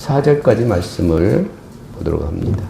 4절까지 말씀을 보도록 합니다.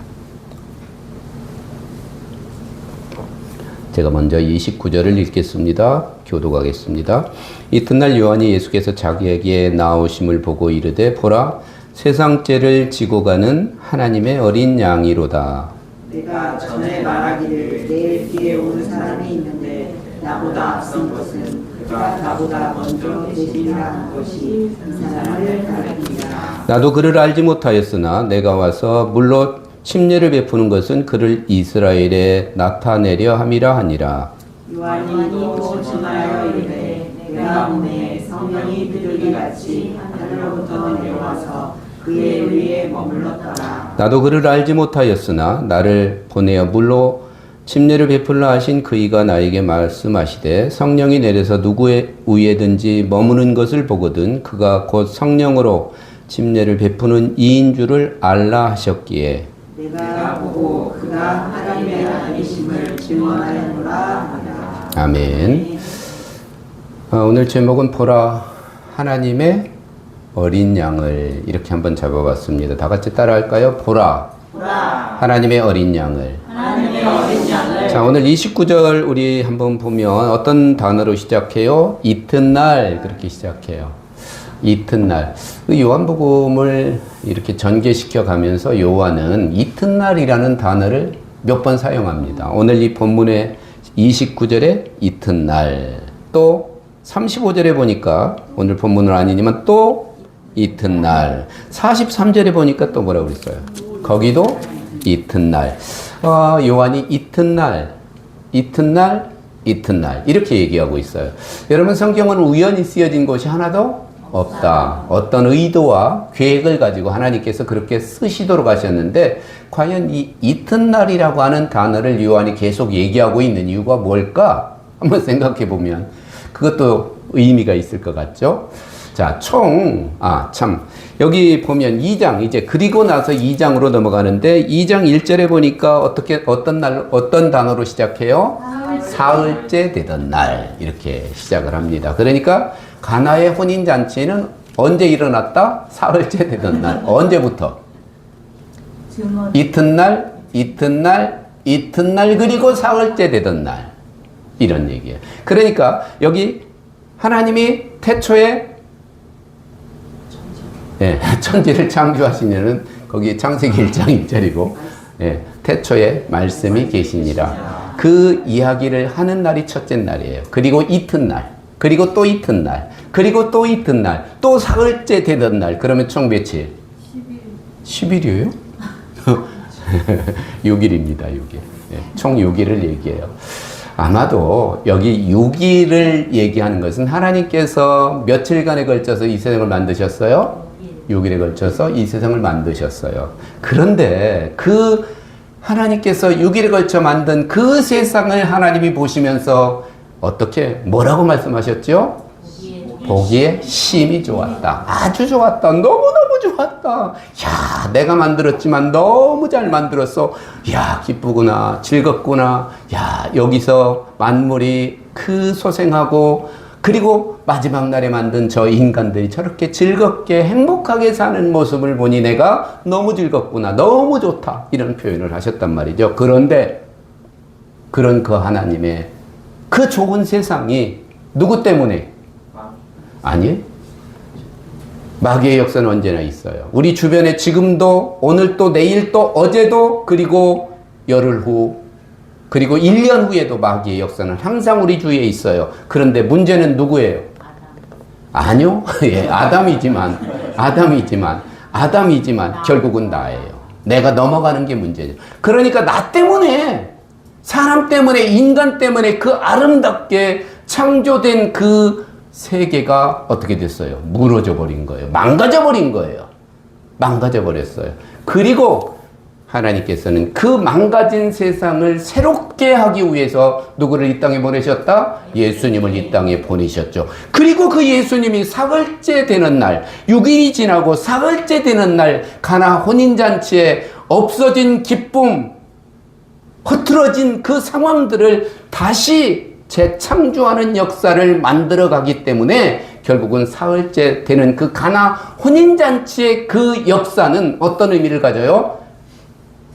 제가 먼저 29절을 읽겠습니다. 교독하겠습니다. 이튿날 요한이 예수께서 자기에게 나오심을 보고 이르되 보라 세상 죄를 지고 가는 하나님의 어린 양이로다. 내가 전에 말하기를 내 뒤에 오는 사람이 있는데 나보다 앞선 것은 그가 나보다 먼저 계시리라는 것이 이 사람을 가리키니라. 나도 그를 알지 못하였으나 내가 와서 물로 침례를 베푸는 것은 그를 이스라엘에 나타내려 함이라 하니라. 요한이 또 전하여 이르되 내가 보내 성령이 비둘기같이 하늘로부터 내려와서 그의 위에 머물렀더라. 나도 그를 알지 못하였으나 나를 보내어 물로 침례를 베풀라 하신 그이가 나에게 말씀하시되 성령이 내려서 누구의 위에든지 머무는 것을 보거든 그가 곧 성령으로 침례를 베푸는 이인 줄을 알라 하셨기에 내가 보고 그가 하나님의 아들이심을 증언하였노라 하니라. 아멘. 오늘 제목은 보라 하나님의 어린 양을 이렇게 한번 잡아봤습니다. 다 같이 따라할까요? 보라 하나님의 어린 양을. 자, 오늘 29절 우리 한번 보면 어떤 단어로 시작해요? 이튿날 그렇게 시작해요. 이튿날. 요한복음을 이렇게 전개시켜 가면서 요한은 이튿날이라는 단어를 몇 번 사용합니다. 오늘 이 본문의 29절에 이튿날, 또 35절에 보니까 오늘 본문은 아니지만 또 이튿날, 43절에 보니까 또 뭐라고 그랬어요? 거기도 이튿날. 요한이 이튿날 이렇게 얘기하고 있어요. 여러분, 성경은 우연히 쓰여진 것이 하나도 없다. 어떤 의도와 계획을 가지고 하나님께서 그렇게 쓰시도록 하셨는데, 과연 이 이튿날이라고 하는 단어를 요한이 계속 얘기하고 있는 이유가 뭘까? 한번 생각해 보면 그것도 의미가 있을 것 같죠? 자, 여기 보면 2장, 이제 그리고 나서 2장으로 넘어가는데, 2장 1절에 보니까 어떤 단어로 시작해요? 사흘째 되던 날. 이렇게 시작을 합니다. 그러니까, 가나의 혼인잔치는 언제 일어났다? 사흘째 되던 날. 언제부터? 이튿날, 그리고 사흘째 되던 날. 이런 얘기예요. 그러니까, 여기 하나님이 태초에 천지를 창조하시냐는 거기 창세기 1장 1절이고 태초에 말씀이 계시니라. 그 이야기를 하는 날이 첫째 날이에요. 그리고 이튿날, 그리고 또 이튿날, 그리고 또 이튿날, 또 사흘째 되던 날. 그러면 총 며칠? 10일이에요? 6일입니다. 6일. 총 6일을 얘기해요. 아마도 여기 6일을 얘기하는 것은 하나님께서 며칠간에 걸쳐서 이 세상을 만드셨어요? 6일에 걸쳐서 이 세상을 만드셨어요. 그런데 그 하나님께서 6일에 걸쳐 만든 그 세상을 하나님이 보시면서 뭐라고 말씀하셨죠? 보기에 심히 좋았다. 아주 좋았다. 너무너무 좋았다. 야, 내가 만들었지만 너무 잘 만들었어. 야, 기쁘구나. 즐겁구나. 야, 여기서 만물이 소생하고, 그리고 마지막 날에 만든 저 인간들이 저렇게 즐겁게 행복하게 사는 모습을 보니 내가 너무 즐겁구나. 너무 좋다. 이런 표현을 하셨단 말이죠. 그런데 그런 그 하나님의 그 좋은 세상이 누구 때문에? 아니에요. 마귀의 역사는 언제나 있어요. 우리 주변에 지금도, 오늘 또 내일 또 어제도, 그리고 열흘 후, 그리고 1년 후에도 마귀의 역사는 항상 우리 주위에 있어요. 그런데 문제는 누구예요? 아니요. 아담이지만 결국은 나예요. 내가 넘어가는 게 문제죠. 그러니까 나 때문에, 사람 때문에, 인간 때문에 그 아름답게 창조된 그 세계가 어떻게 됐어요? 무너져 버린 거예요. 망가져 버린 거예요. 망가져 버렸어요. 그리고 하나님께서는 그 망가진 세상을 새롭게 하기 위해서 누구를 이 땅에 보내셨다? 예수님을 이 땅에 보내셨죠. 그리고 그 예수님이 사흘째 되는 날, 6일이 지나고 사흘째 되는 날, 가나 혼인잔치에 없어진 기쁨, 흐트러진 그 상황들을 다시 재창조하는 역사를 만들어 가기 때문에 결국은 사흘째 되는 그 가나 혼인잔치의 그 역사는 어떤 의미를 가져요?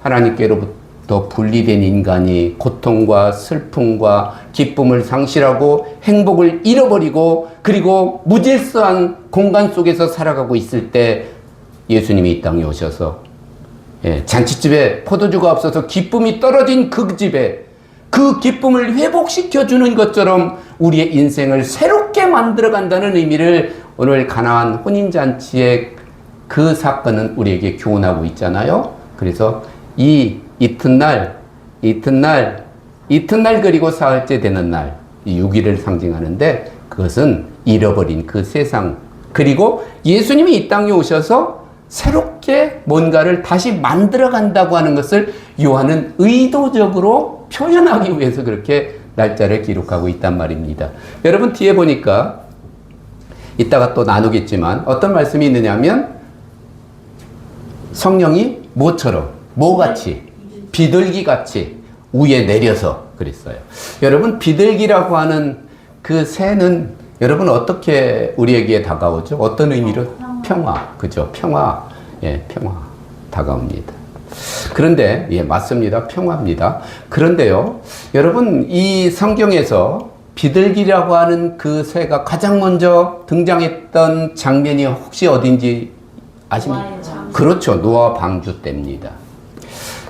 하나님께로부터 분리된 인간이 고통과 슬픔과 기쁨을 상실하고 행복을 잃어버리고 그리고 무질서한 공간 속에서 살아가고 있을 때 예수님이 이 땅에 오셔서 잔치집에 포도주가 없어서 기쁨이 떨어진 그 집에 그 기쁨을 회복시켜주는 것처럼 우리의 인생을 새롭게 만들어간다는 의미를 오늘 가나안 혼인잔치의 그 사건은 우리에게 교훈하고 있잖아요. 그래서 이 이튿날 그리고 사흘째 되는 날, 이 6일을 상징하는데 그것은 잃어버린 그 세상 그리고 예수님이 이 땅에 오셔서 새롭게 뭔가를 다시 만들어 간다고 하는 것을 요한은 의도적으로 표현하기 위해서 그렇게 날짜를 기록하고 있단 말입니다. 여러분 뒤에 보니까 이따가 또 나누겠지만 어떤 말씀이 있느냐면 성령이 뭐같이 비둘기같이 위에 내려서 그랬어요. 여러분 비둘기라고 하는 그 새는 여러분 어떻게 우리에게 다가오죠? 어떤 의미로? 평화. 그죠? 평화. 평화. 다가옵니다. 그런데, 맞습니다. 평화입니다. 그런데요, 여러분, 이 성경에서 비둘기라고 하는 그 새가 가장 먼저 등장했던 장면이 혹시 어딘지 아십니까? 그렇죠. 노아 방주 때입니다.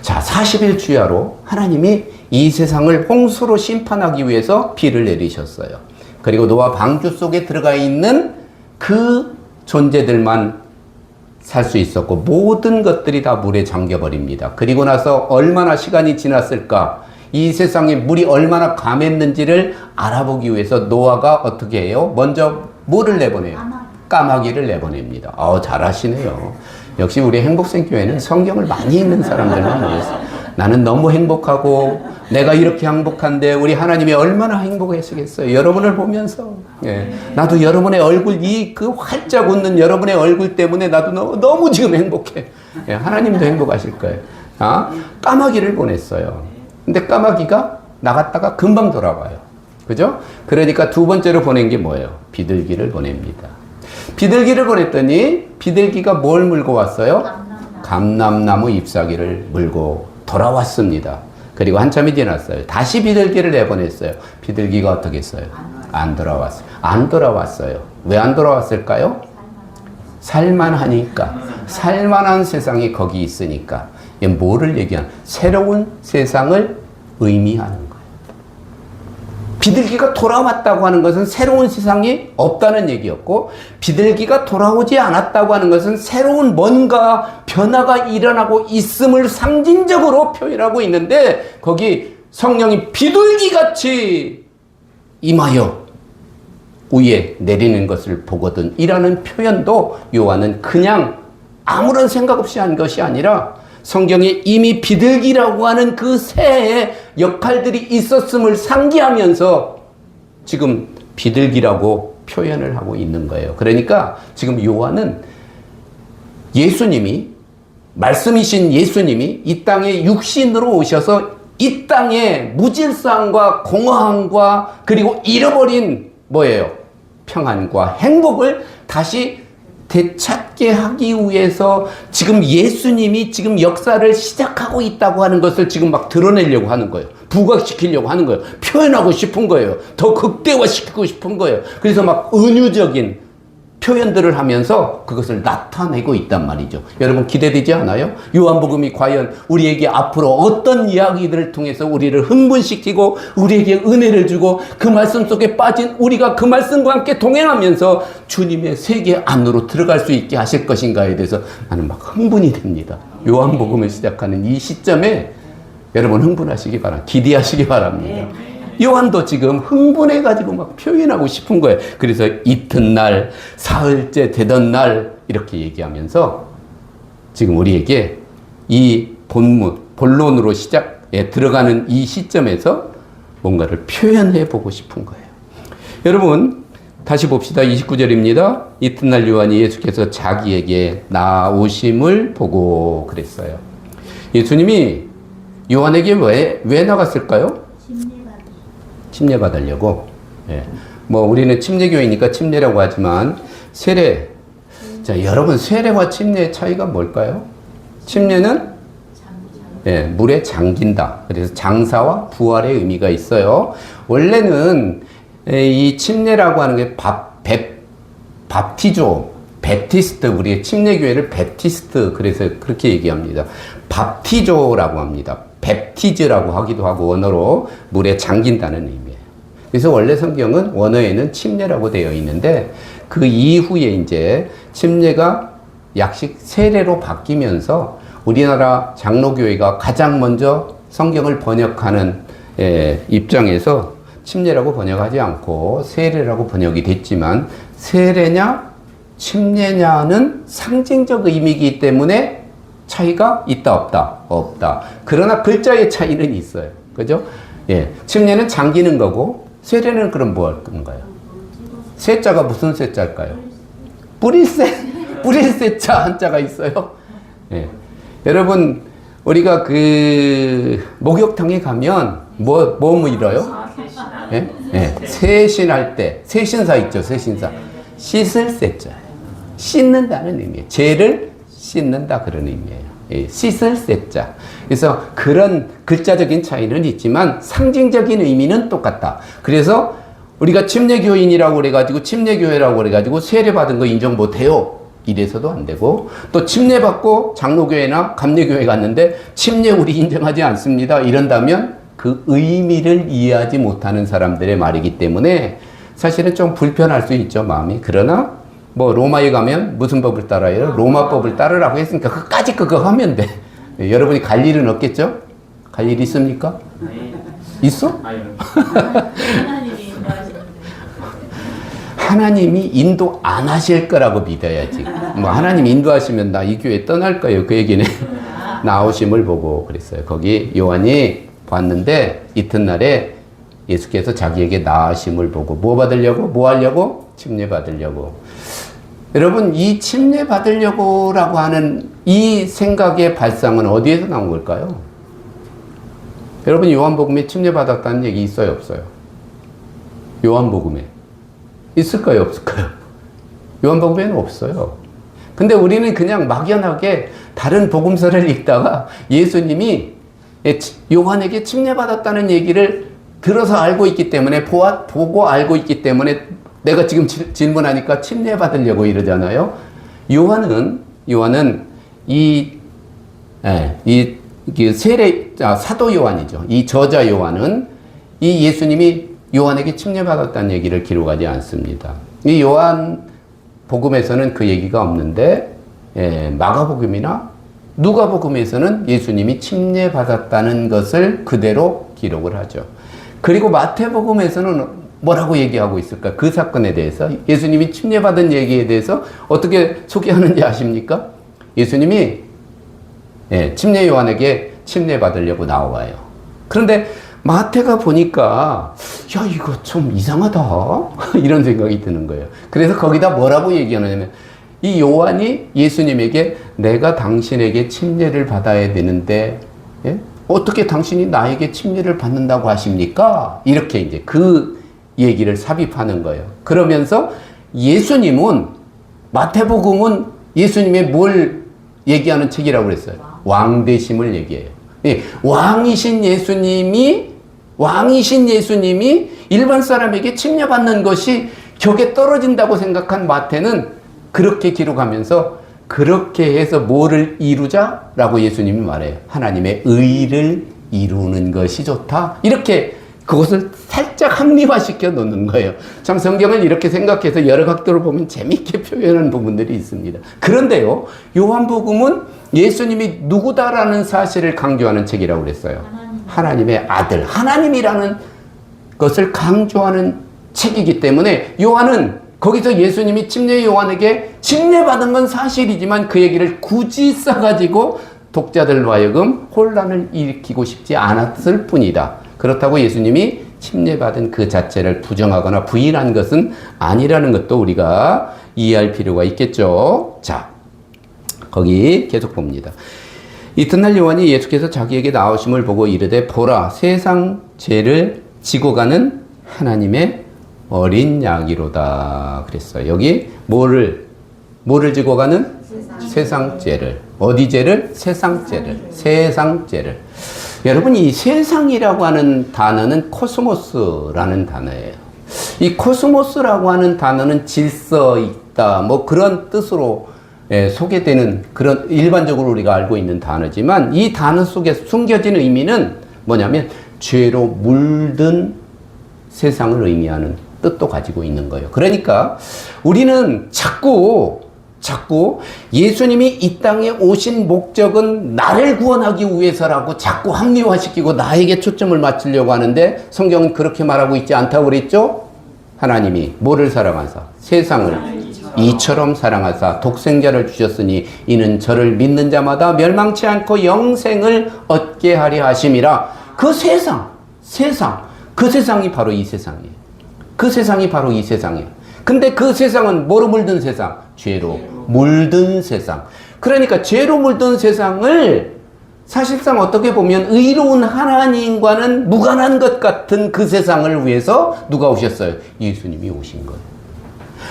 자, 40일 주야로 하나님이 이 세상을 홍수로 심판하기 위해서 비를 내리셨어요. 그리고 노아 방주 속에 들어가 있는 그 존재들만 살 수 있었고 모든 것들이 다 물에 잠겨버립니다. 그리고 나서 얼마나 시간이 지났을까? 이 세상에 물이 얼마나 감했는지를 알아보기 위해서 노아가 어떻게 해요? 먼저 뭐를 내보내요? 까마귀를 내보냅니다. 잘하시네요. 역시 우리 행복생교회는 성경을 많이 읽는 사람들만 모였어요. 나는 너무 행복하고 내가 이렇게 행복한데 우리 하나님이 얼마나 행복하시겠어요. 여러분을 보면서 나도 여러분의 얼굴 그 활짝 웃는 여러분의 얼굴 때문에 나도 너무 지금 행복해. 하나님도 행복하실 거예요. 까마귀를 보냈어요. 근데 까마귀가 나갔다가 금방 돌아와요. 그죠? 그러니까 두 번째로 보낸 게 뭐예요? 비둘기를 보냅니다. 비둘기를 보냈더니 비둘기가 뭘 물고 왔어요? 감람나무 잎사귀를 물고 돌아왔습니다. 그리고 한참이 지났어요. 다시 비둘기를 내보냈어요. 비둘기가 어떻게 했어요? 안 돌아왔어요. 안 돌아왔어요. 왜 안 돌아왔을까요? 살만하니까. 살만한 세상이 거기 있으니까. 이게 뭐를 얘기하는? 새로운 세상을 의미하는 거예요. 비둘기가 돌아왔다고 하는 것은 새로운 세상이 없다는 얘기였고, 비둘기가 돌아오지 않았다고 하는 것은 새로운 뭔가 변화가 일어나고 있음을 상징적으로 표현하고 있는데, 거기 성령이 비둘기같이 임하여 위에 내리는 것을 보거든 이라는 표현도 요한은 그냥 아무런 생각 없이 한 것이 아니라 성경에 이미 비둘기라고 하는 그 새의 역할들이 있었음을 상기하면서 지금 비둘기라고 표현을 하고 있는 거예요. 그러니까 지금 요한은 예수님이, 말씀이신 예수님이 이 땅에 육신으로 오셔서 이 땅의 무질서함과 공허함과 그리고 잃어버린 뭐예요? 평안과 행복을 다시 되찾게 하기 위해서 지금 예수님이 지금 역사를 시작하고 있다고 하는 것을 지금 막 드러내려고 하는 거예요. 부각시키려고 하는 거예요. 표현하고 싶은 거예요. 더 극대화시키고 싶은 거예요. 그래서 막 은유적인 표현들을 하면서 그것을 나타내고 있단 말이죠. 여러분 기대되지 않아요? 요한복음이 과연 우리에게 앞으로 어떤 이야기들을 통해서 우리를 흥분시키고 우리에게 은혜를 주고 그 말씀 속에 빠진 우리가 그 말씀과 함께 동행하면서 주님의 세계 안으로 들어갈 수 있게 하실 것인가에 대해서 나는 막 흥분이 됩니다. 요한복음을 시작하는 이 시점에 여러분 흥분하시기 바랍니다. 기대하시기 바랍니다. 요한도 지금 흥분해가지고 막 표현하고 싶은 거예요. 그래서 이튿날, 사흘째 되던 날 이렇게 얘기하면서 지금 우리에게 이 본론으로 시작에 들어가는 이 시점에서 뭔가를 표현해 보고 싶은 거예요. 여러분 다시 봅시다. 29절입니다. 이튿날 요한이 예수께서 자기에게 나오심을 보고 그랬어요. 예수님이 요한에게 왜 나갔을까요? 침례받으려고. 뭐 우리는 침례교회니까 침례라고 하지만 세례. 자, 여러분 세례와 침례의 차이가 뭘까요? 침례는 물에 잠긴다. 그래서 장사와 부활의 의미가 있어요. 원래는 이 침례라고 하는 게 밥티조, 베티스트, 우리 침례교회를 베티스트, 그래서 그렇게 얘기합니다. 밥티조라고 합니다. 베티즈라고 하기도 하고, 원어로 물에 잠긴다는 의미예요. 그래서 원래 성경은 원어에는 침례라고 되어 있는데, 그 이후에 이제 침례가 약식 세례로 바뀌면서 우리나라 장로교회가 가장 먼저 성경을 번역하는 입장에서 침례라고 번역하지 않고 세례라고 번역이 됐지만, 세례냐 침례냐는 상징적 의미이기 때문에 차이가 있다 없다? 없다. 그러나 글자의 차이는 있어요. 그죠? 예. 침례는 잠기는 거고 세례는 그럼 뭐 할 건가요? 세자가 무슨 세자일까요? 뿌릴 세자 한자가 있어요. 예. 여러분 우리가 그 목욕탕에 가면 뭐 물어요? 예? 예. 세신할 때 세신사 있죠. 세신사. 씻을 세자예요. 씻는다는 의미예요. 죄를 씻는다 그런 의미예요. 예, 씻을 세자. 그래서 그런 글자적인 차이는 있지만 상징적인 의미는 똑같다. 그래서 우리가 침례교인이라고 그래가지고 침례교회라고 그래가지고 세례받은 거 인정 못해요. 이래서도 안 되고, 또 침례받고 장로교회나 감리교회 갔는데 침례 우리 인정하지 않습니다. 이런다면 그 의미를 이해하지 못하는 사람들의 말이기 때문에 사실은 좀 불편할 수 있죠, 마음이. 그러나 뭐 로마에 가면 무슨 법을 따라요? 로마법을 따르라고 했으니까 그까지 그거 하면 돼. 여러분이 갈 일은 없겠죠? 갈 일 있습니까? 있어? 하나님이 인도 안 하실 거라고 믿어야지. 뭐 하나님 인도하시면 나 이 교회 떠날 거예요. 그 얘기는 나오심을 보고 그랬어요. 거기 요한이 봤는데 이튿날에 예수께서 자기에게 나으심을 보고 뭐 받으려고? 뭐 하려고? 침례 받으려고. 여러분 이 침례 받으려고라고 하는 이 생각의 발상은 어디에서 나온 걸까요? 여러분 요한복음에 침례 받았다는 얘기 있어요? 없어요? 요한복음에 있을까요? 없을까요? 요한복음에는 없어요. 근데 우리는 그냥 막연하게 다른 복음서를 읽다가 예수님이 요한에게 침례 받았다는 얘기를 들어서 알고 있기 때문에 보고 알고 있기 때문에 내가 지금 질문하니까 침례 받으려고 이러잖아요. 요한은 사도 요한이죠. 이 저자 요한은 이 예수님이 요한에게 침례 받았다는 얘기를 기록하지 않습니다. 이 요한 복음에서는 그 얘기가 없는데 마가복음이나 누가복음에서는 예수님이 침례 받았다는 것을 그대로 기록을 하죠. 그리고 마태복음에서는 뭐라고 얘기하고 있을까? 그 사건에 대해서 예수님이 침례받은 얘기에 대해서 어떻게 소개하는지 아십니까? 예수님이 침례 요한에게 침례 받으려고 나와요. 그런데 마태가 보니까 야 이거 좀 이상하다 이런 생각이 드는 거예요. 그래서 거기다 뭐라고 얘기하냐면 이 요한이 예수님에게 내가 당신에게 침례를 받아야 되는데 어떻게 당신이 나에게 침례를 받는다고 하십니까? 이렇게 이제 그 얘기를 삽입하는 거예요. 그러면서 예수님은 예수님의 뭘 얘기하는 책이라고 그랬어요? 왕되심을 얘기해요. 왕이신 예수님이 일반 사람에게 침례받는 것이 격에 떨어진다고 생각한 마태는 그렇게 기록하면서 그렇게 해서 뭐를 이루자라고 예수님이 말해요. 하나님의 의를 이루는 것이 좋다. 이렇게 그것을 살짝 합리화시켜 놓는 거예요. 참 성경을 이렇게 생각해서 여러 각도로 보면 재밌게 표현하는 부분들이 있습니다. 그런데요, 요한복음은 예수님이 누구다라는 사실을 강조하는 책이라고 그랬어요. 하나님의 아들, 하나님이라는 것을 강조하는 책이기 때문에 요한은 거기서 예수님이 침례 요한에게 침례받은 건 사실이지만 그 얘기를 굳이 써가지고 독자들로 하여금 혼란을 일으키고 싶지 않았을 뿐이다. 그렇다고 예수님이 침례받은 그 자체를 부정하거나 부인한 것은 아니라는 것도 우리가 이해할 필요가 있겠죠. 자, 거기 계속 봅니다. 이튿날 요한이 예수께서 자기에게 나오심을 보고 이르되 보라 세상 죄를 지고 가는 하나님의 어린 양이로다 그랬어요. 여기 뭐를 지고 가는? 세상 죄를. 어디 죄를? 세상 죄를. 세상 죄를. 여러분, 이 세상이라고 하는 단어는 코스모스라는 단어예요. 이 코스모스라고 하는 단어는 질서 있다, 뭐 그런 뜻으로 소개되는 그런 일반적으로 우리가 알고 있는 단어지만, 이 단어 속에 숨겨진 의미는 뭐냐면 죄로 물든 세상을 의미하는 뜻도 가지고 있는 거예요. 그러니까 우리는 자꾸 예수님이 이 땅에 오신 목적은 나를 구원하기 위해서라고 자꾸 합리화시키고 나에게 초점을 맞추려고 하는데, 성경은 그렇게 말하고 있지 않다고 그랬죠? 하나님이 뭐를 사랑하사? 세상을 이처럼 사랑하사 독생자를 주셨으니 이는 저를 믿는 자마다 멸망치 않고 영생을 얻게 하려 하심이라. 그 세상, 그 세상이 바로 이 세상이에요. 그 세상이 바로 이 세상이에요. 근데 그 세상은 뭐로 물든 세상? 죄로 물든 세상. 그러니까 죄로 물든 세상을 사실상 어떻게 보면 의로운 하나님과는 무관한 것 같은 그 세상을 위해서 누가 오셨어요? 예수님이 오신 거예요.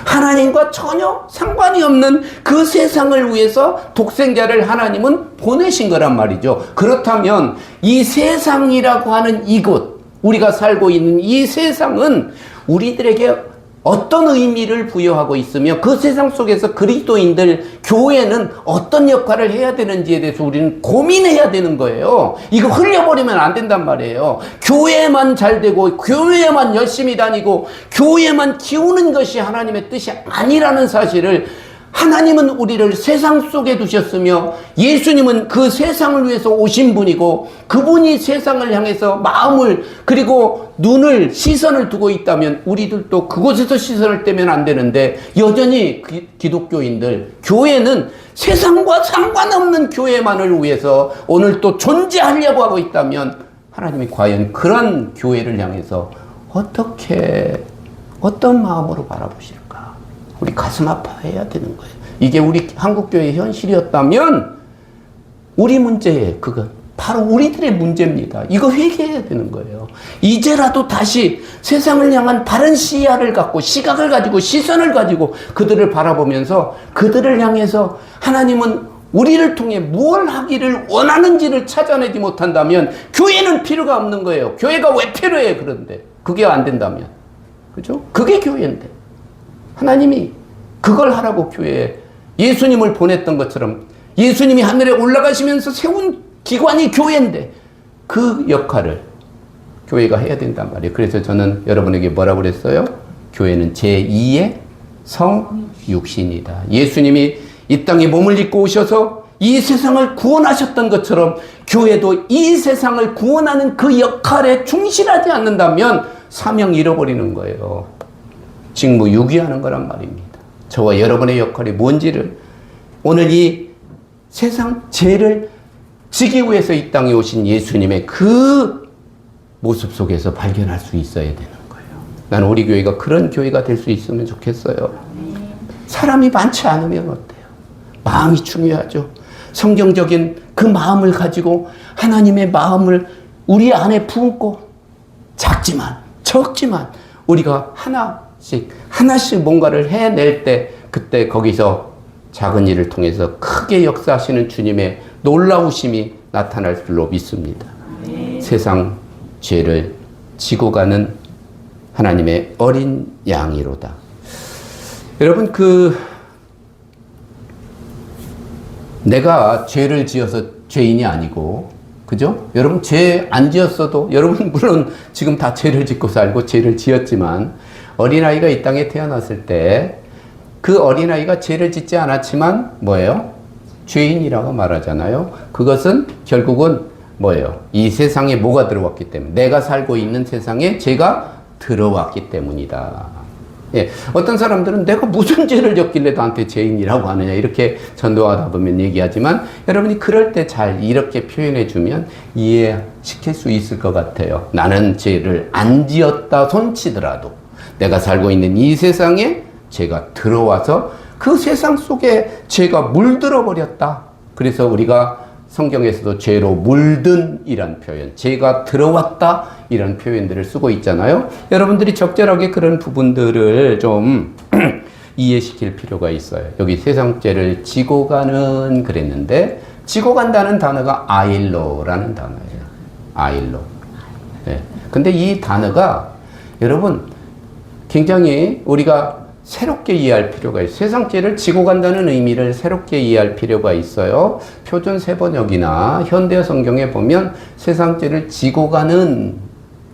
하나님과 전혀 상관이 없는 그 세상을 위해서 독생자를 하나님은 보내신 거란 말이죠. 그렇다면 이 세상이라고 하는 이곳, 우리가 살고 있는 이 세상은 우리들에게 어떤 의미를 부여하고 있으며, 그 세상 속에서 그리스도인들, 교회는 어떤 역할을 해야 되는지에 대해서 우리는 고민해야 되는 거예요. 이거 흘려버리면 안 된단 말이에요. 교회만 잘 되고 교회만 열심히 다니고 교회만 키우는 것이 하나님의 뜻이 아니라는 사실을, 하나님은 우리를 세상 속에 두셨으며 예수님은 그 세상을 위해서 오신 분이고, 그분이 세상을 향해서 마음을, 그리고 눈을, 시선을 두고 있다면 우리들도 그곳에서 시선을 떼면 안 되는데, 여전히 기독교인들, 교회는 세상과 상관없는 교회만을 위해서 오늘 또 존재하려고 하고 있다면, 하나님이 과연 그런 교회를 향해서 어떤 마음으로 바라보실까? 우리 가슴 아파해야 되는 거예요. 이게 우리 한국교회의 현실이었다면 우리 문제에, 그건 바로 우리들의 문제입니다. 이거 회개해야 되는 거예요. 이제라도 다시 세상을 향한 바른 시야를 갖고, 시각을 가지고, 시선을 가지고 그들을 바라보면서 그들을 향해서 하나님은 우리를 통해 무엇을 하기를 원하는지를 찾아내지 못한다면 교회는 필요가 없는 거예요. 교회가 왜 필요해? 그런데 그게 안 된다면, 그죠? 그게 교회인데, 하나님이 그걸 하라고 교회에 예수님을 보냈던 것처럼, 예수님이 하늘에 올라가시면서 세운 기관이 교회인데 그 역할을 교회가 해야 된단 말이에요. 그래서 저는 여러분에게 뭐라고 그랬어요? 교회는 제2의 성육신이다. 예수님이 이 땅에 몸을 입고 오셔서 이 세상을 구원하셨던 것처럼 교회도 이 세상을 구원하는 그 역할에 충실하지 않는다면 사명 잃어버리는 거예요. 직무 유기하는 거란 말입니다. 저와 여러분의 역할이 뭔지를, 오늘 이 세상 죄를 지기 위해서 이 땅에 오신 예수님의 그 모습 속에서 발견할 수 있어야 되는 거예요. 나는 우리 교회가 그런 교회가 될 수 있으면 좋겠어요. 사람이 많지 않으면 어때요? 마음이 중요하죠. 성경적인 그 마음을 가지고 하나님의 마음을 우리 안에 품고, 작지만 적지만 우리가 하나씩 뭔가를 해낼 때, 그때 거기서 작은 일을 통해서 크게 역사하시는 주님의 놀라우심이 나타날 줄로 믿습니다. 세상 죄를 지고 가는 하나님의 어린 양이로다. 여러분, 내가 죄를 지어서 죄인이 아니고, 그죠? 여러분, 죄 안 지었어도, 여러분 물론 지금 다 죄를 짓고 살고 죄를 지었지만, 어린아이가 이 땅에 태어났을 때 그 어린아이가 죄를 짓지 않았지만 뭐예요? 죄인이라고 말하잖아요. 그것은 결국은 뭐예요? 이 세상에 뭐가 들어왔기 때문에, 내가 살고 있는 세상에 죄가 들어왔기 때문이다. 예, 어떤 사람들은 내가 무슨 죄를 졌길래 나한테 죄인이라고 하느냐, 이렇게 전도하다 보면 얘기하지만, 여러분이 그럴 때 잘 이렇게 표현해 주면 이해시킬 수 있을 것 같아요. 나는 죄를 안 지었다 손치더라도 내가 살고 있는 이 세상에 죄가 들어와서 그 세상 속에 죄가 물들어 버렸다. 그래서 우리가 성경에서도 죄로 물든 이란 표현, 죄가 들어왔다 이런 표현들을 쓰고 있잖아요. 여러분들이 적절하게 그런 부분들을 좀 이해시킬 필요가 있어요. 여기 세상죄를 지고 가는 그랬는데, 지고 간다는 단어가 아일로라는 단어예요. 아일로. 네. 근데 이 단어가 여러분 굉장히 우리가 새롭게 이해할 필요가 있어요. 세상죄를 지고 간다는 의미를 새롭게 이해할 필요가 있어요. 표준 세번역이나 현대 성경에 보면 세상죄를 지고 가는,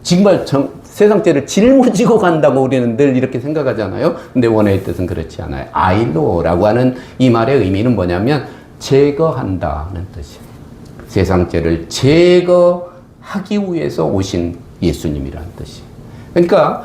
정말 세상죄를 짊어지고 간다고 우리는 늘 이렇게 생각하잖아요. 근데 원어의 뜻은 그렇지 않아요. 아일로라고 하는 이 말의 의미는 뭐냐면 제거한다는 뜻이에요. 세상죄를 제거하기 위해서 오신 예수님이라는 뜻이에요. 그러니까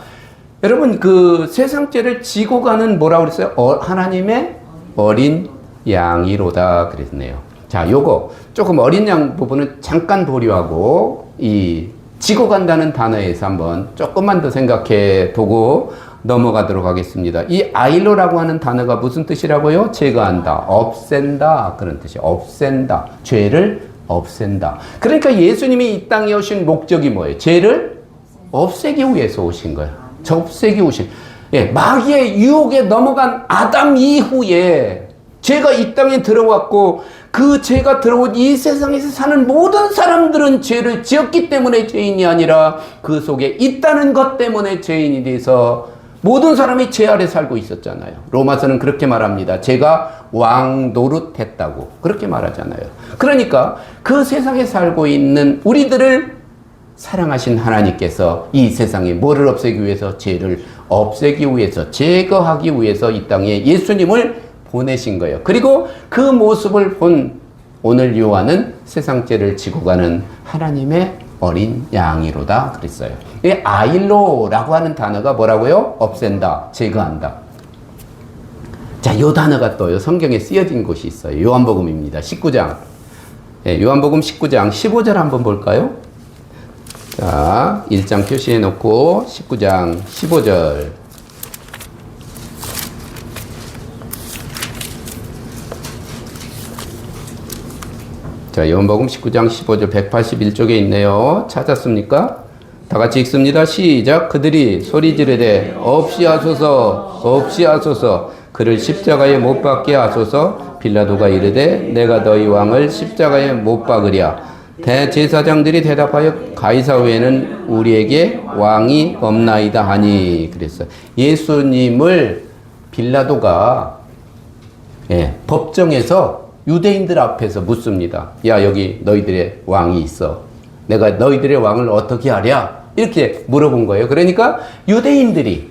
여러분 그 세상죄를 지고 가는 뭐라고 그랬어요? 하나님의 어린 양이로다 그랬네요. 자, 요거 조금 어린 양 부분은 잠깐 보류하고 이 지고 간다는 단어에서 한번 조금만 더 생각해 보고 넘어가도록 하겠습니다. 이 아일로라고 하는 단어가 무슨 뜻이라고요? 제거한다, 없앤다 그런 뜻이에요. 없앤다, 죄를 없앤다. 그러니까 예수님이 이 땅에 오신 목적이 뭐예요? 죄를 없애기 위해서 오신 거예요. 없애기 오신. 예, 마귀의 유혹에 넘어간 아담 이후에 죄가 이 땅에 들어왔고, 그 죄가 들어온 이 세상에서 사는 모든 사람들은 죄를 지었기 때문에 죄인이 아니라 그 속에 있다는 것 때문에 죄인이 돼서 모든 사람이 죄 아래 살고 있었잖아요. 로마서는 그렇게 말합니다. 죄가 왕 노릇했다고 그렇게 말하잖아요. 그러니까 그 세상에 살고 있는 우리들을 사랑하신 하나님께서 이 세상에 뭐를 없애기 위해서? 죄를 없애기 위해서, 제거하기 위해서 이 땅에 예수님을 보내신 거예요. 그리고 그 모습을 본 오늘 요한은 세상죄를 지고 가는 하나님의 어린 양이로다 그랬어요. 이 아일로라고 하는 단어가 뭐라고요? 없앤다, 제거한다. 자, 요 단어가 또 성경에 쓰여진 곳이 있어요. 요한복음입니다. 19장. 네, 요한복음 19장 15절 한번 볼까요? 자, 1장 표시해 놓고 19장 15절. 자, 요한복음 19장 15절 181쪽에 있네요. 찾았습니까? 다 같이 읽습니다. 시작. 그들이 소리 지르되 없이 하소서, 없이 하소서. 그를 십자가에 못 박게 하소서. 빌라도가 이르되 내가 너희 왕을 십자가에 못 박으랴. 대제사장들이 대답하여 가이사 외에는 우리에게 왕이 없나이다 하니 그랬어요. 예수님을 빌라도가 법정에서 유대인들 앞에서 묻습니다. 야, 여기 너희들의 왕이 있어. 내가 너희들의 왕을 어떻게 하랴? 이렇게 물어본 거예요. 그러니까 유대인들이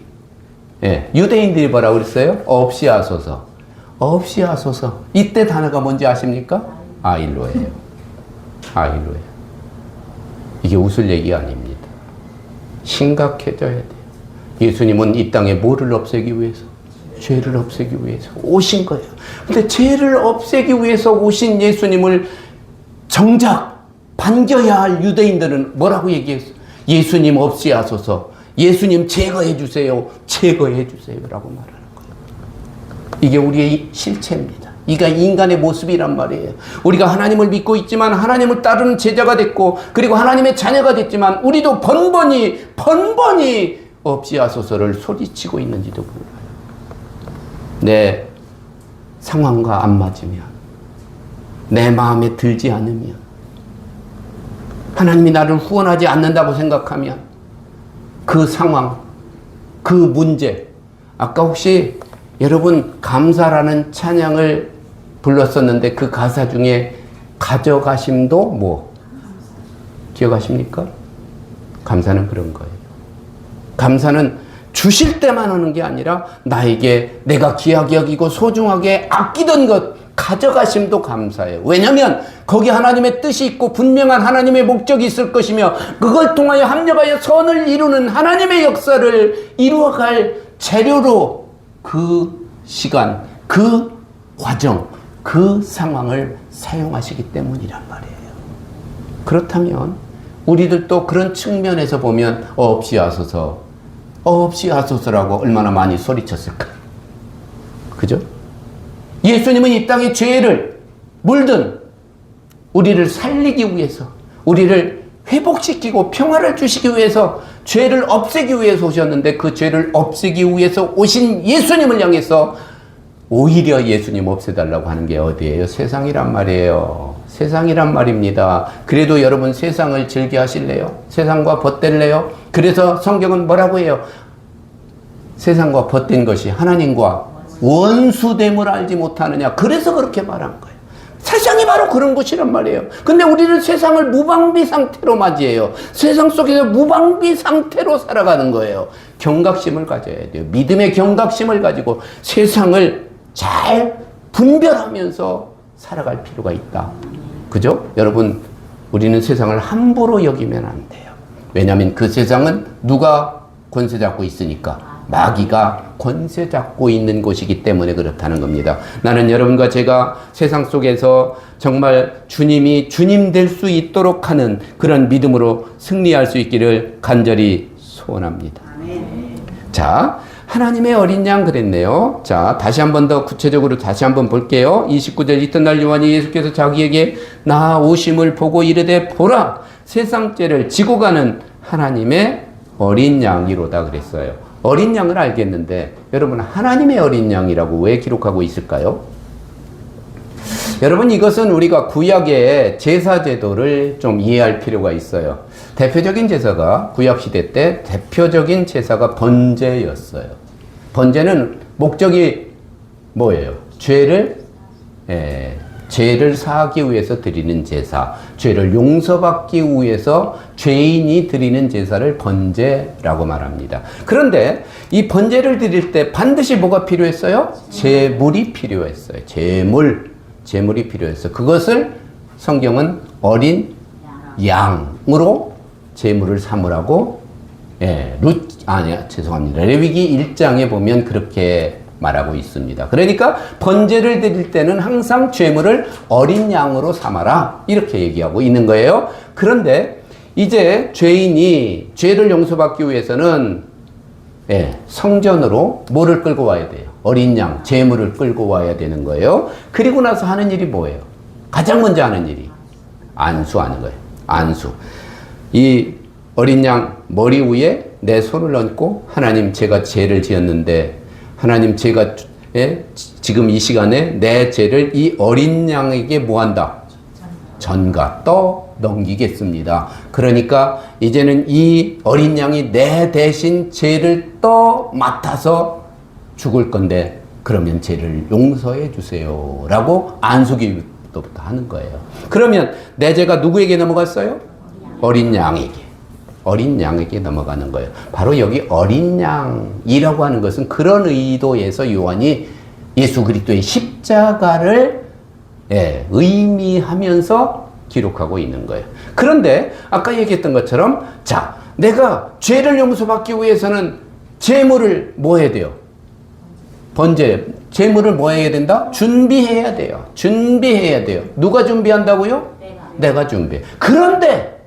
뭐라고 그랬어요? 없이 하소서. 없이 하소서. 이때 단어가 뭔지 아십니까? 아일로예요. 아일로예요. 이게 웃을 얘기 아닙니다. 심각해져야 돼요. 예수님은 이 땅에 뭐를 없애기 위해서? 죄를 없애기 위해서 오신 거예요. 근데 죄를 없애기 위해서 오신 예수님을 정작 반겨야 할 유대인들은 뭐라고 얘기했어요? 예수님 없이 하소서. 예수님 제거해 주세요. 제거해 주세요. 라고 말하는 거예요. 이게 우리의 실체입니다. 이게 인간의 모습이란 말이에요. 우리가 하나님을 믿고 있지만 하나님을 따르는 제자가 됐고, 그리고 하나님의 자녀가 됐지만 우리도 번번이 없이 하소서를 소리치고 있는지도 몰라요. 내 상황과 안 맞으면, 내 마음에 들지 않으면, 하나님이 나를 후원하지 않는다고 생각하면 그 상황, 그 문제, 아까 혹시 여러분 감사라는 찬양을 불렀었는데 그 가사 중에 가져가심도 뭐 기억하십니까? 감사는 그런 거예요. 감사는 주실 때만 하는 게 아니라 나에게 내가 귀하게 여기고 소중하게 아끼던 것 가져가심도 감사해요. 왜냐하면 거기 하나님의 뜻이 있고 분명한 하나님의 목적이 있을 것이며 그걸 통하여 합력하여 선을 이루는 하나님의 역사를 이루어갈 재료로 그 시간, 그 과정, 그 상황을 사용하시기 때문이란 말이에요. 그렇다면 우리들도 그런 측면에서 보면 없이 하소서, 없이 하소서라고 얼마나 많이 소리쳤을까. 그죠? 예수님은 이 땅에 죄를 물든 우리를 살리기 위해서, 우리를 회복시키고 평화를 주시기 위해서, 죄를 없애기 위해서 오셨는데 그 죄를 없애기 위해서 오신 예수님을 향해서 오히려 예수님 없애달라고 하는 게 어디예요? 세상이란 말이에요. 세상이란 말입니다. 그래도 여러분 세상을 즐겨 하실래요? 세상과 벗댈래요? 그래서 성경은 뭐라고 해요? 세상과 벗된 것이 하나님과 원수됨을 알지 못하느냐. 그래서 그렇게 말한 거예요. 세상이 바로 그런 것이란 말이에요. 근데 우리는 세상을 무방비 상태로 맞이해요. 세상 속에서 무방비 상태로 살아가는 거예요. 경각심을 가져야 돼요. 믿음의 경각심을 가지고 세상을 잘 분별하면서 살아갈 필요가 있다. 그죠? 여러분, 우리는 세상을 함부로 여기면 안 돼요. 왜냐하면 그 세상은 누가 권세 잡고 있으니까. 마귀가 권세 잡고 있는 곳이기 때문에 그렇다는 겁니다. 나는 여러분과 제가 세상 속에서 정말 주님이 주님 될 수 있도록 하는 그런 믿음으로 승리할 수 있기를 간절히 소원합니다. 자, 하나님의 어린 양 그랬네요. 자, 다시 한 번 더 구체적으로 다시 한번 볼게요. 29절 이튿날 요한이 예수께서 자기에게 나오심을 보고 이르되 보라 세상 죄를 지고 가는 하나님의 어린 양이로다 그랬어요. 어린 양을 알겠는데 여러분 하나님의 어린 양이라고 왜 기록하고 있을까요? 여러분 이것은 우리가 구약의 제사 제도를 좀 이해할 필요가 있어요. 대표적인 제사가 구약시대 때 대표적인 제사가 번제였어요. 번제는 목적이 뭐예요? 죄를 사하기 위해서 드리는 제사, 죄를 용서받기 위해서 죄인이 드리는 제사를 번제라고 말합니다. 그런데 이 번제를 드릴 때 반드시 뭐가 필요했어요? 제물이 필요했어요. 제물이 필요했어요. 그것을 성경은 어린 양으로 제물을 삼으라고 레위기 1장에 보면 그렇게 말하고 있습니다. 그러니까 번제를 드릴 때는 항상 제물을 어린 양으로 삼아라 이렇게 얘기하고 있는 거예요. 그런데 이제 죄인이 죄를 용서받기 위해서는 성전으로 뭐를 끌고 와야 돼요? 어린 양, 제물을 끌고 와야 되는 거예요. 그리고 나서 하는 일이 뭐예요? 가장 먼저 하는 일이 안수하는 거예요. 안수. 이 어린 양 머리 위에 내 손을 얹고 하나님 제가 죄를 지었는데 하나님 제가 지금 이 시간에 내 죄를 이 어린 양에게 뭐한다? 전가 넘기겠습니다. 그러니까 이제는 이 어린 양이 내 대신 죄를 맡아서 죽을 건데 그러면 죄를 용서해 주세요 라고 안수기부터 하는 거예요. 그러면 내 죄가 누구에게 넘어갔어요? 어린 양에게 넘어가는 거예요. 바로 여기 어린 양이라고 하는 것은 그런 의도에서 요한이 예수 그리스도의 십자가를 의미하면서 기록하고 있는 거예요. 그런데 아까 얘기했던 것처럼 자, 내가 죄를 용서받기 위해서는 제물을 뭐 해야 돼요? 제물을 뭐 해야 된다? 준비해야 돼요. 누가 준비한다고요? 내가 준비해. 그런데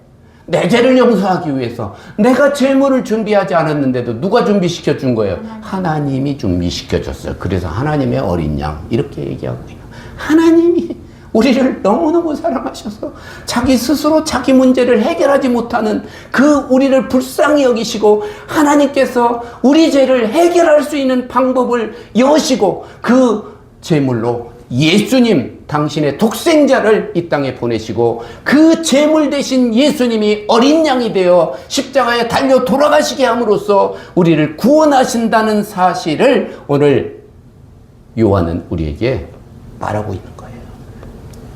내 죄를 용서하기 위해서 내가 제물을 준비하지 않았는데도 누가 준비시켜 준 거예요? 하나님이 준비시켜 줬어요. 그래서 하나님의 어린 양 이렇게 얘기하고 있어요. 하나님이 우리를 너무너무 사랑하셔서 자기 스스로 자기 문제를 해결하지 못하는 그 우리를 불쌍히 여기시고 하나님께서 우리 죄를 해결할 수 있는 방법을 여시고 그 제물로 예수님 당신의 독생자를 이 땅에 보내시고 그 제물 대신 예수님이 어린 양이 되어 십자가에 달려 돌아가시게 함으로써 우리를 구원하신다는 사실을 오늘 요한은 우리에게 말하고 있는 거예요.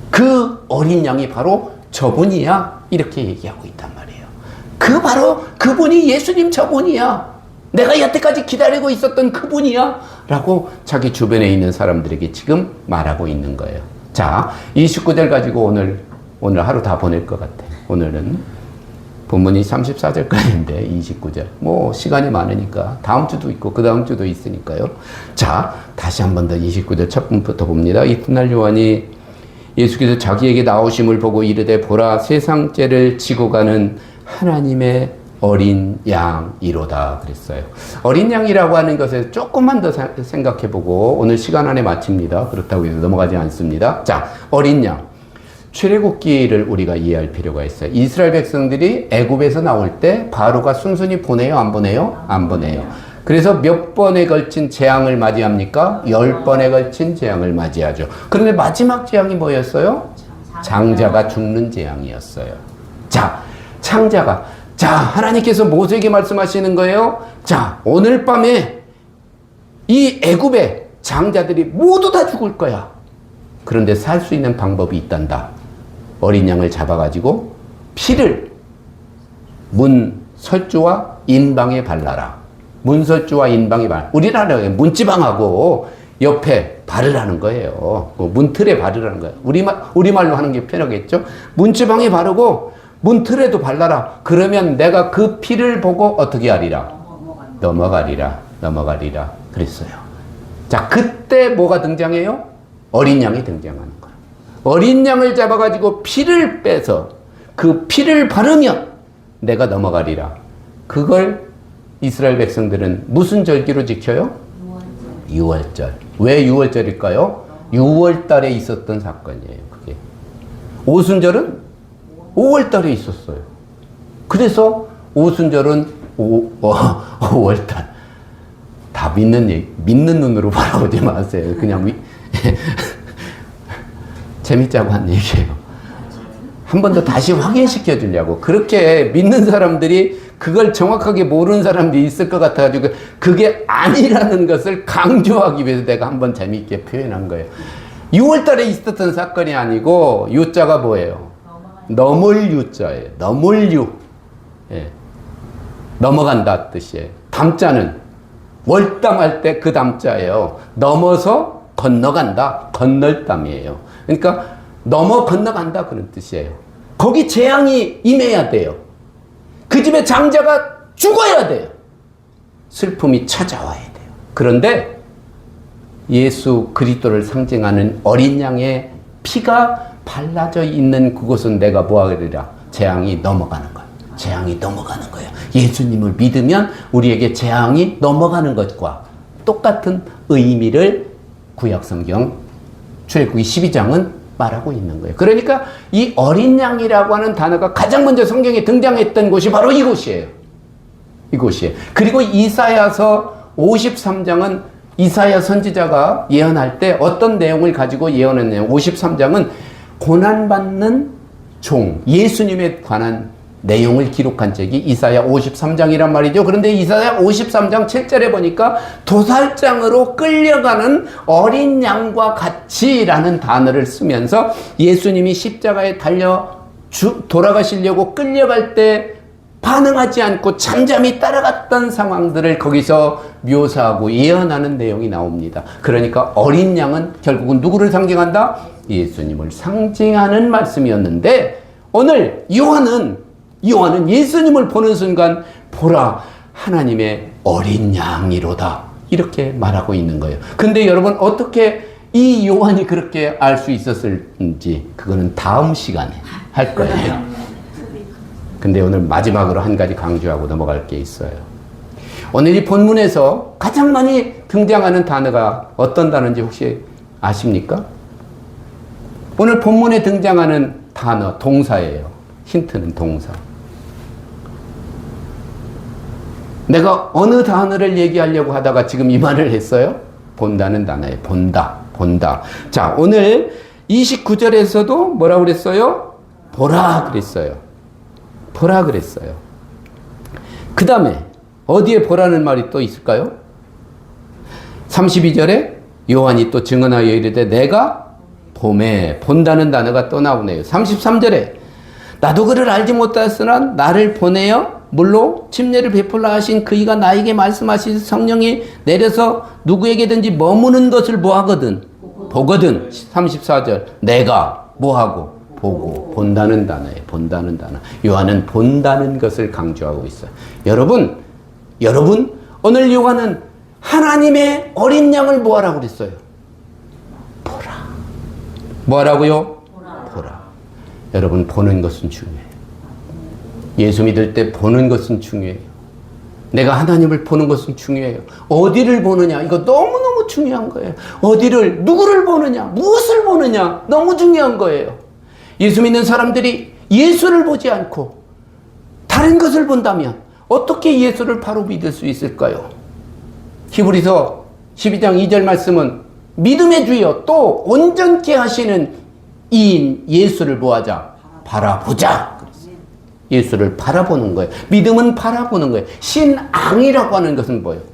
그 어린 양이 바로 저분이야 이렇게 얘기하고 있단 말이에요. 바로 그분이 예수님 저분이야. 내가 여태까지 기다리고 있었던 그분이야 라고 자기 주변에 있는 사람들에게 지금 말하고 있는 거예요. 자, 29절 가지고 오늘 하루 다 보낼 것 같아요. 오늘은 본문이 34절까지인데 29절 뭐 시간이 많으니까 다음 주도 있고 그 다음 주도 있으니까요. 자, 다시 한 번 더 29절 첫 분부터 봅니다. 이튿날 요한이 예수께서 자기에게 나오심을 보고 이르되 보라 세상 죄를 지고 가는 하나님의 어린 양이로다 그랬어요. 어린 양이라고 하는 것에 조금만 더 생각해보고 오늘 시간 안에 마칩니다. 그렇다고 해서 넘어가지 않습니다. 자, 어린 양. 출애굽기를 우리가 이해할 필요가 있어요. 이스라엘 백성들이 애굽에서 나올 때 바로가 순순히 보내요, 안 보내요? 안 보내요. 그래서 몇 번에 걸친 재앙을 맞이합니까? 10번에 걸친 재앙을 맞이하죠. 그런데 마지막 재앙이 뭐였어요? 장자가 죽는 재앙이었어요. 자, 하나님께서 모세에게 말씀하시는 거예요. 자, 오늘 밤에 이 애굽의 장자들이 모두 다 죽을 거야. 그런데 살 수 있는 방법이 있단다. 어린 양을 잡아가지고 피를 문설주와 인방에 발라라. 문설주와 인방에 우리나라에 문지방하고 옆에 바르라는 거예요. 문틀에 바르라는 거예요. 우리말로 하는 게 편하겠죠? 문지방에 바르고 문틀에도 발라라. 그러면 내가 그 피를 보고 어떻게 하리라? 넘어가리라. 그랬어요. 자, 그때 뭐가 등장해요? 어린 양이 등장하는 거예요. 어린 양을 잡아가지고 피를 빼서 그 피를 바르면 내가 넘어가리라. 그걸 이스라엘 백성들은 무슨 절기로 지켜요? 6월절. 왜 6월절일까요? 6월달에 있었던 사건이에요. 그게. 오순절은 5월달에 있었어요. 그래서 오순절은 5월달. 다 믿는 눈으로 바라보지 마세요. 그냥 재밌자고 한 얘기예요. 한 번 더 다시 확인시켜 주려고. 그렇게 믿는 사람들이 그걸 정확하게 모르는 사람들이 있을 것 같아가지고 그게 아니라는 것을 강조하기 위해서 내가 한번 재미있게 표현한 거예요. 6월 달에 있었던 사건이 아니고 유자가 뭐예요? 넘을 유자예요. 넘을 유. 예. 넘어간다 뜻이에요. 담자는 월담할 때 그 담자예요. 넘어서 건너간다. 건널 담이에요. 그러니까 건너간다 그런 뜻이에요. 거기 재앙이 임해야 돼요. 그 집에 장자가 죽어야 돼요. 슬픔이 찾아와야 돼요. 그런데 예수 그리스도를 상징하는 어린 양의 피가 발라져 있는 그곳은 내가 뭐하리라? 재앙이 넘어가는 거예요. 재앙이 넘어가는 거예요. 예수님을 믿으면 우리에게 재앙이 넘어가는 것과 똑같은 의미를 구약성경 출애굽기 12장은 말하고 있는 거예요. 그러니까 이 어린 양이라고 하는 단어가 가장 먼저 성경에 등장했던 곳이 바로 이곳이에요. 이곳이에요. 그리고 이사야서 53장은 이사야 선지자가 예언할 때 어떤 내용을 가지고 예언했냐면 53장은 고난받는 종, 예수님에 관한 내용을 기록한 책이 이사야 53장이란 말이죠. 그런데 이사야 53장 7절에 보니까 도살장으로 끌려가는 어린 양과 같이라는 단어를 쓰면서 예수님이 십자가에 돌아가시려고 끌려갈 때 반응하지 않고 잠잠히 따라갔던 상황들을 거기서 묘사하고 예언하는 내용이 나옵니다. 그러니까 어린 양은 결국은 누구를 상징한다? 예수님을 상징하는 말씀이었는데 오늘 요한은 예수님을 보는 순간 보라 하나님의 어린 양이로다 이렇게 말하고 있는 거예요. 근데 여러분 어떻게 이 요한이 그렇게 알 수 있었을지 그거는 다음 시간에 할 거예요. 근데 오늘 마지막으로 한 가지 강조하고 넘어갈 게 있어요. 오늘 이 본문에서 가장 많이 등장하는 단어가 어떤 단어인지 혹시 아십니까? 오늘 본문에 등장하는 단어 동사예요. 힌트는 동사. 내가 어느 단어를 얘기하려고 하다가 지금 이 말을 했어요? 본다는 단어예요. 본다. 자, 오늘 29절에서도 뭐라고 그랬어요? 보라 그랬어요. 그 다음에 어디에 보라는 말이 또 있을까요? 32절에 요한이 또 증언하여 이르되 내가 봄에 본다는 단어가 또 나오네요. 33절에 나도 그를 알지 못하였으나 나를 보내어 물로 침례를 베풀라 하신 그이가 나에게 말씀하신 성령이 내려서 누구에게든지 머무는 것을 뭐하거든? 보거든. 34절 내가 뭐하고? 보고. 본다는 단어예요. 본다는 단어. 요한은 본다는 것을 강조하고 있어요. 여러분 오늘 요한은 하나님의 어린 양을 뭐하라고 그랬어요? 보라. 뭐하라고요? 보라. 여러분 보는 것은 중요해요. 예수 믿을 때 보는 것은 중요해요. 내가 하나님을 보는 것은 중요해요. 어디를 보느냐 이거 너무너무 중요한 거예요. 누구를 보느냐 무엇을 보느냐 너무 중요한 거예요. 예수 믿는 사람들이 예수를 보지 않고 다른 것을 본다면 어떻게 예수를 바로 믿을 수 있을까요? 히브리서 12장 2절 말씀은 믿음의 주여 또 온전케 하시는 이인 예수를 뭐하자? 바라보자. 예수를 바라보는 거예요. 믿음은 바라보는 거예요. 신앙이라고 하는 것은 뭐예요?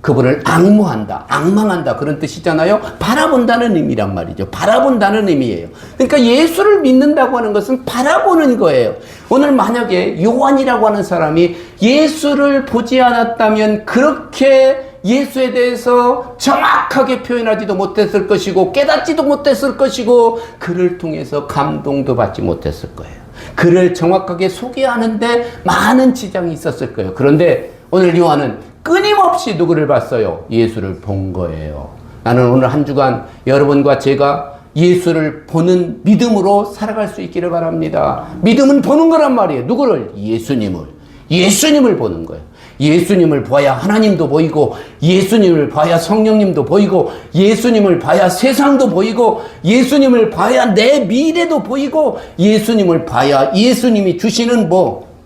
그분을 앙모한다, 앙망한다 그런 뜻이잖아요. 바라본다는 의미란 말이죠. 바라본다는 의미예요. 그러니까 예수를 믿는다고 하는 것은 바라보는 거예요. 오늘 만약에 요한이라고 하는 사람이 예수를 보지 않았다면 그렇게 예수에 대해서 정확하게 표현하지도 못했을 것이고 깨닫지도 못했을 것이고 그를 통해서 감동도 받지 못했을 거예요. 그를 정확하게 소개하는데 많은 지장이 있었을 거예요. 그런데 오늘 요한은 끊임없이 누구를 봤어요? 예수를 본 거예요. 나는 오늘 한 주간 여러분과 제가 예수를 보는 믿음으로 살아갈 수 있기를 바랍니다. 믿음은 보는 거란 말이에요. 누구를? 예수님을 보는 거예요. 예수님을 봐야 하나님도 보이고 예수님을 봐야 성령님도 보이고 예수님을 봐야 세상도 보이고 예수님을 봐야 내 미래도 보이고 예수님을 봐야 예수님이 주시는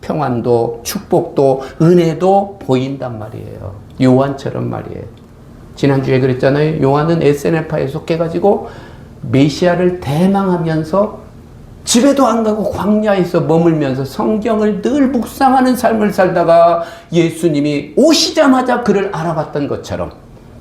평안도 축복도 은혜도 보인단 말이에요. 요한처럼 말이에요. 지난주에 그랬잖아요. 요한은 SNF파에 속해가지고 메시아를 대망하면서 집에도 안 가고 광야에서 머물면서 성경을 늘 묵상하는 삶을 살다가 예수님이 오시자마자 그를 알아봤던 것처럼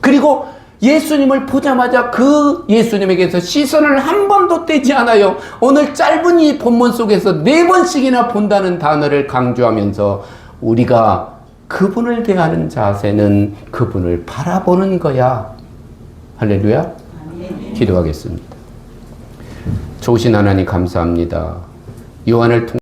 그리고 예수님을 보자마자 그 예수님에게서 시선을 한 번도 떼지 않아요. 오늘 짧은 이 본문 속에서 4번씩이나 본다는 단어를 강조하면서 우리가 그분을 대하는 자세는 그분을 바라보는 거야. 할렐루야. 기도하겠습니다. 좋으신 하나님 감사합니다. 요한을 통해